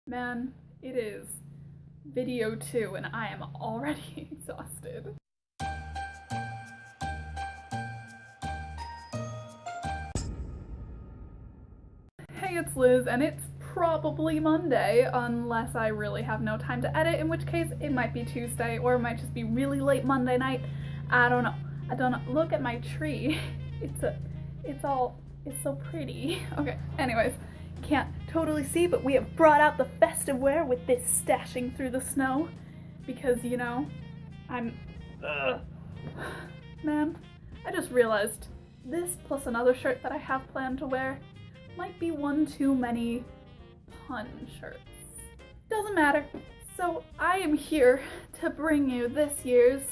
Man, it is video 2 and I am already exhausted. Hey, it's Liz, and it's probably Monday, unless I really have no time to edit, in which case it might be Tuesday, or it might just be really late Monday night. I don't know. Look at my tree. It's so pretty. Okay, anyways, can't totally see, but we have brought out the festive wear with this stashing through the snow, because, you know, Man, I just realized this plus another shirt that I have planned to wear might be one too many pun shirts. Doesn't matter. So I am here to bring you this year's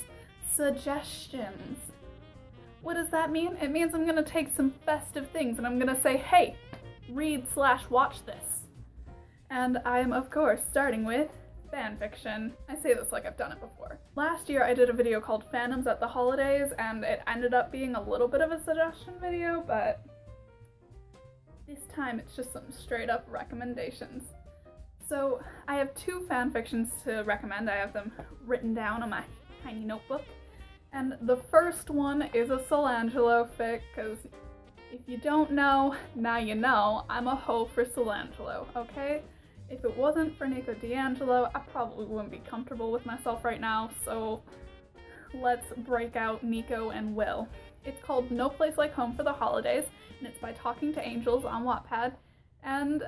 suggestions. What does that mean? It means I'm gonna take some festive things and I'm gonna say, hey, read/watch this. And I am, of course, starting with fanfiction. I say this like I've done it before. Last year I did a video called Fandoms at the Holidays, and it ended up being a little bit of a suggestion video, but this time it's just some straight up recommendations. So I have 2 fanfictions to recommend. I have them written down on my tiny notebook. And the first one is a Solangelo fic, because if you don't know, now you know, I'm a hoe for Solangelo, okay? If it wasn't for Nico D'Angelo, I probably wouldn't be comfortable with myself right now, so let's break out Nico and Will. It's called No Place Like Home for the Holidays, and it's by Talking to Angels on Wattpad, and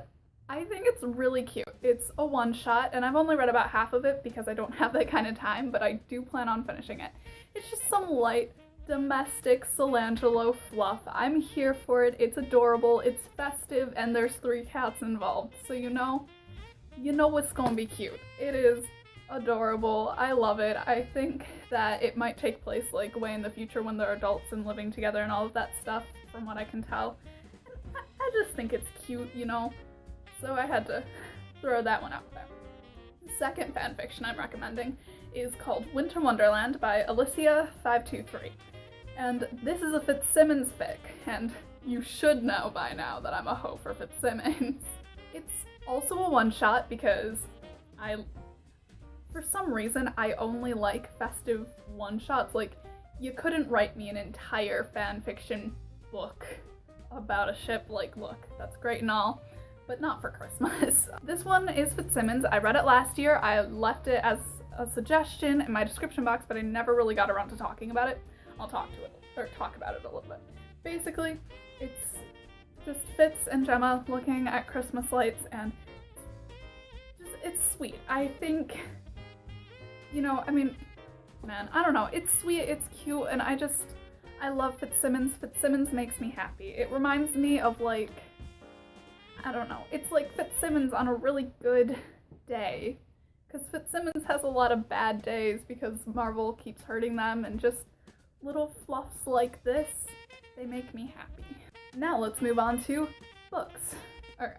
I think it's really cute. It's a one-shot, and I've only read about half of it because I don't have that kind of time, but I do plan on finishing it. It's just some light, domestic Solangelo fluff. I'm here for it. It's adorable, it's festive, and there's 3 cats involved, so you know it's gonna be cute. It is adorable. I love it. I think that it might take place like way in the future when they're adults and living together and all of that stuff, from what I can tell. And I just think it's cute, you know? So I had to throw that one out there. The second fanfiction I'm recommending is called Winter Wonderland by Alicia523. And this is a Fitzsimmons fic, and you should know by now that I'm a hoe for Fitzsimmons. It's also a one-shot because for some reason, I only like festive one-shots. Like, you couldn't write me an entire fanfiction book about a ship. Like, look, that's great and all, but not for Christmas. This one is Fitzsimmons. I read it last year. I left it as a suggestion in my description box, but I never really got around to talking about it. I'll talk about it a little bit. Basically, it's just Fitz and Gemma looking at Christmas lights, and it's sweet. I think, you know, I mean, man, I don't know. It's sweet, it's cute, and I love Fitzsimmons. Fitzsimmons makes me happy. It reminds me of, like, I don't know. It's like Fitzsimmons on a really good day. Because Fitzsimmons has a lot of bad days because Marvel keeps hurting them, and just little fluffs like this, they make me happy. Now let's move on to books. Okay.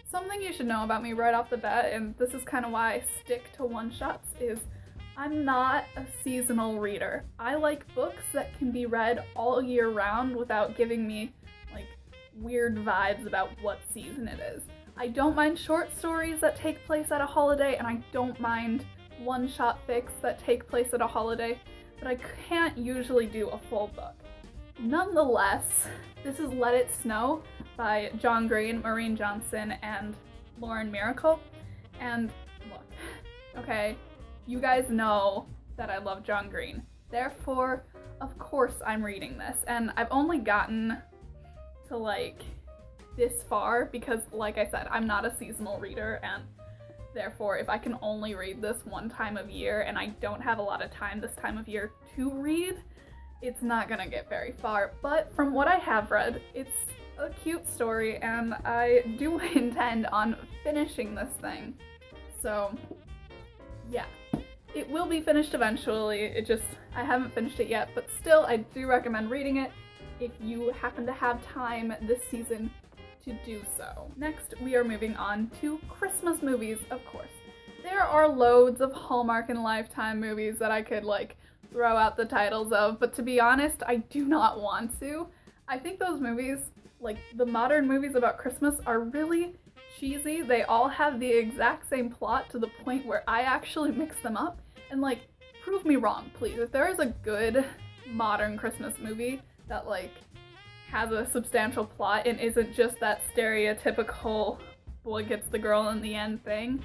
Something you should know about me right off the bat, and this is kind of why I stick to one-shots, is I'm not a seasonal reader. I like books that can be read all year round without giving me, like, weird vibes about what season it is. I don't mind short stories that take place at a holiday, and I don't mind one-shot fics that take place at a holiday, but I can't usually do a full book. Nonetheless, this is Let It Snow by John Green, Maureen Johnson, and Lauren Miracle. And look, okay, you guys know that I love John Green. Therefore, of course I'm reading this. And I've only gotten to, like, this far because, like I said, I'm not a seasonal reader, and therefore if I can only read this one time of year and I don't have a lot of time this time of year to read, it's not gonna get very far. But from what I have read, it's a cute story, and I do intend on finishing this thing. So yeah, it will be finished eventually. I haven't finished it yet, but still I do recommend reading it if you happen to have time this season to do so. Next, we are moving on to Christmas movies, of course. There are loads of Hallmark and Lifetime movies that I could, like, throw out the titles of, but to be honest, I do not want to. I think those movies, like the modern movies about Christmas, are really cheesy. They all have the exact same plot to the point where I actually mix them up. And like, prove me wrong, please. If there is a good modern Christmas movie that like has a substantial plot and isn't just that stereotypical boy gets the girl in the end thing,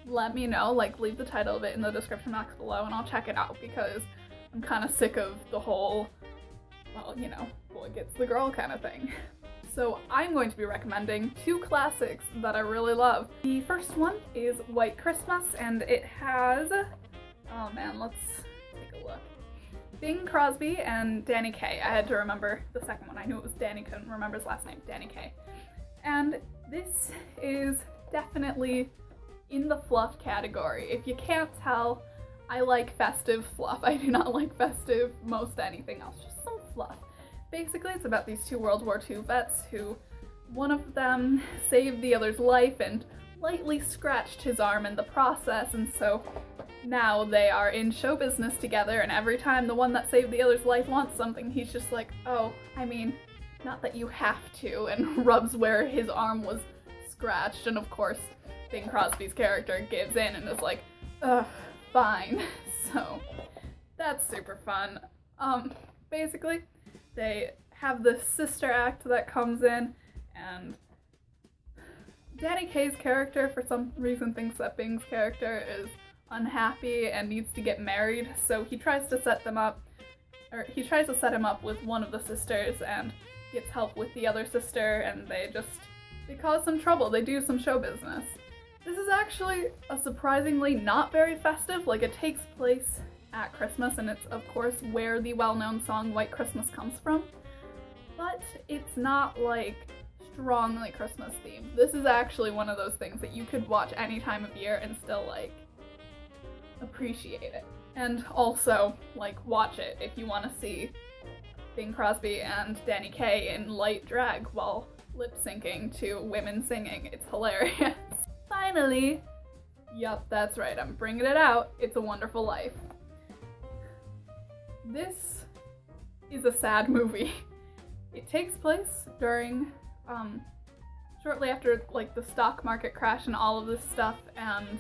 let me know. Like, leave the title of it in the description box below and I'll check it out, because I'm kind of sick of the whole, well, you know, boy gets the girl kind of thing. So I'm going to be recommending two classics that I really love. The first one is White Christmas, and it has, oh man, let's take a look. Bing Crosby and Danny Kaye. I had to remember the second one. I knew it was Danny, couldn't remember his last name. Danny Kaye. And this is definitely in the fluff category. If you can't tell, I like festive fluff. I do not like festive most anything else, just some fluff. Basically, it's about these two World War II vets who, one of them saved the other's life and lightly scratched his arm in the process, and so now they are in show business together, and every time the one that saved the other's life wants something, he's just like, oh, I mean, not that you have to, and rubs where his arm was scratched, and of course, Bing Crosby's character gives in and is like, ugh, fine. So, that's super fun. Basically, they have this sister act that comes in, and Danny Kaye's character, for some reason, thinks that Bing's character is unhappy and needs to get married, so he tries to set him up with one of the sisters and gets help with the other sister, and they cause some trouble. They do some show business. This is actually a surprisingly not very festive. Like, it takes place at Christmas, and it's of course where the well-known song White Christmas comes from, but it's not like strongly Christmas themed. This is actually one of those things that you could watch any time of year and still like appreciate it. And also like watch it if you want to see Bing Crosby and Danny Kaye in light drag while lip syncing to women singing. It's hilarious. Finally, yup, that's right, I'm bringing it out. It's a Wonderful Life. This is a sad movie. It takes place during, shortly after like the stock market crash and all of this stuff, and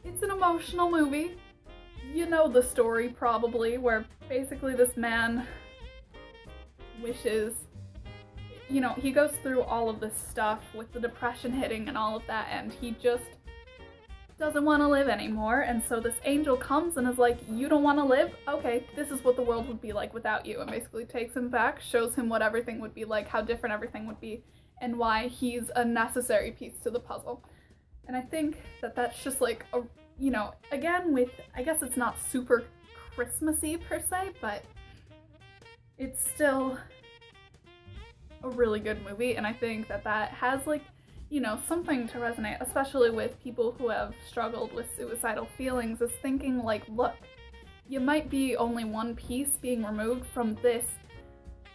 it's an emotional movie. You know the story probably, where basically this man wishes, you know, he goes through all of this stuff with the depression hitting and all of that, and he just doesn't want to live anymore, and so this angel comes and is like, you don't want to live? Okay, this is what the world would be like without you, and basically takes him back, shows him what everything would be like, how different everything would be, and why he's a necessary piece to the puzzle. And I think that that's just like a, you know, again with, I guess it's not super Christmassy per se, but it's still a really good movie, and I think that that has like, you know, something to resonate, especially with people who have struggled with suicidal feelings, is thinking like, look, you might be only one piece being removed from this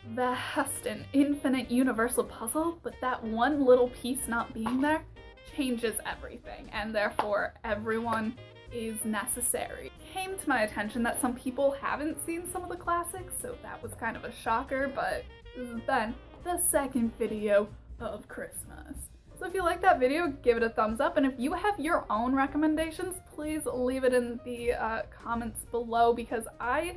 vast and infinite universal puzzle, but that one little piece not being there changes everything, and therefore everyone is necessary. It came to my attention that some people haven't seen some of the classics, so that was kind of a shocker, but this has been the second video of Christmas. So if you like that video, give it a thumbs up, and if you have your own recommendations, please leave it in the comments below, because I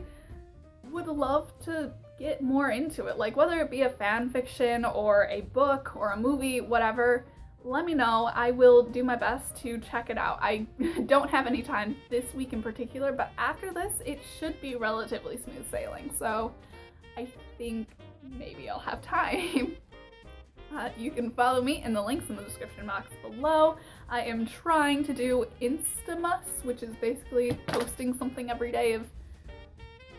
would love to get more into it. Like, whether it be a fan fiction or a book or a movie, whatever, let me know. I will do my best to check it out. I don't have any time this week in particular, but after this, it should be relatively smooth sailing, so I think maybe I'll have time. You can follow me in the links in the description box below. I am trying to do Instamus, which is basically posting something every day of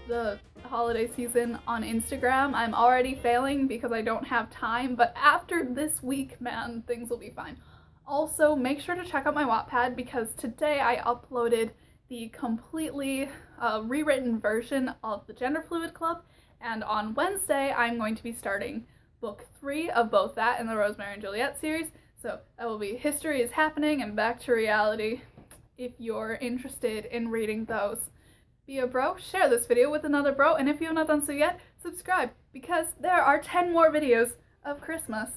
the holiday season on Instagram. I'm already failing because I don't have time, but after this week, man, things will be fine. Also, make sure to check out my Wattpad, because today I uploaded the completely rewritten version of the Gender Fluid Club, and on Wednesday I'm going to be starting book 3 of both that and the Rosemary and Juliet series. So that will be History is Happening and Back to Reality. If you're interested in reading those, be a bro, share this video with another bro, and if you have not done so yet, subscribe, because there are 10 more videos of Christmas.